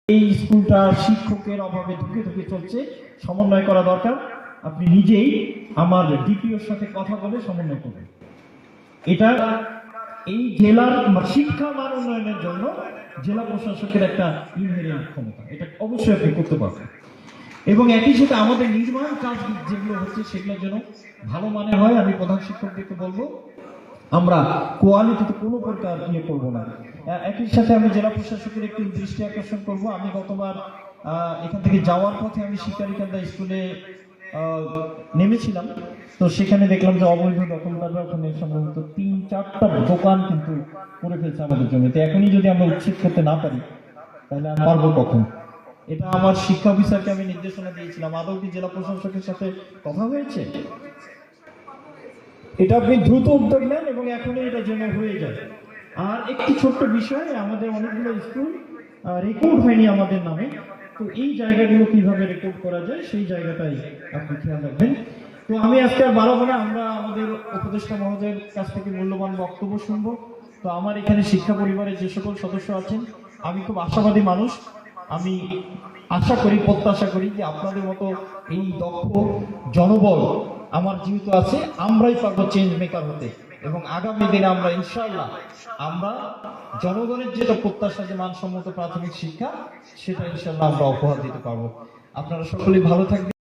এই স্কুলটা শিক্ষকের অভাবে ধুকে ধুকে চলছে, সমন্বয় করা দরকার। আপনি নিজেই আমার ডিপিওর সাথে কথা বলে সমন্বয় করবেন। এটা এই জেলার শিক্ষা মান উন্নয়নের জন্য জেলা প্রশাসকের একটা ইনহেরেন্ট ক্ষমতা, এটা অবশ্যই আপনি করতে পারবেন। এবং একই সাথে আমাদের নির্মাণ কাজ যেগুলো হচ্ছে সেগুলোর জন্য ভালো মানের হয়। আমি প্রধান শিক্ষকদেরকে বলবো আমরা কোয়ালিটিতে কোনো প্রকার ইয়ে করবো না। একই সাথে আমি জেলা প্রশাসকের একটু দৃষ্টি আকর্ষণ করব। আমি গতবার এখান থেকে যাওয়ার পথে আমি শিকারিকান্দা স্কুলে নেমেছিলাম, তো সেখানে দেখলাম যে অবৈধ দখলদাররা ওখানে সম্ভবত 3-4টা দোকান কিন্তু করে ফেলছে আমাদের জমিতে। এখনই যদি আমরা উচ্ছেদ করতে না পারি তাহলে আর পারবো কখন? এটা আমার শিক্ষা অফিসারকে আমি নির্দেশনা দিয়েছিলাম। আদৌ কি জেলা প্রশাসকের সাথে কথা হয়েছে? এটা আপনি দ্রুত উদ্যোগ নেন এবং এখনই এটা জন্য হয়ে যায়। আর একটি ছোট্ট বিষয়, আমাদের অনেকগুলো স্কুল রেকর্ড হয়নি আমাদের নামে, তো এই জায়গাগুলো কিভাবে রেকর্ড করা যায় সেই জায়গাটাই আপনি খেয়াল রাখবেন। তো আমি আজকে আর বাড়াবো না, আমরা আমাদের উপদেষ্টা মহোদয়ের কাছ থেকে মূল্যবান বক্তব্য শুনবো। তো আমার এখানে শিক্ষা পরিবারের যে সকল সদস্য আছেন, আমি খুব আশাবাদী মানুষ। আমি আশা করি, প্রত্যাশা করি যে আপনাদের মতো এই দক্ষ জনবল আমার যেহেতু আছে, আমরাই পারবো চেঞ্জ মেকার হতে। এবং আগামী দিনে আমরা ইনশাআল্লাহ আমরা জনগণের যেটা প্রত্যাশা যে মানসম্মত প্রাথমিক শিক্ষা, সেটা ইনশাআল্লাহ আমরা উপহার দিতে পারবো। আপনারা সকলেই ভালো থাকবেন।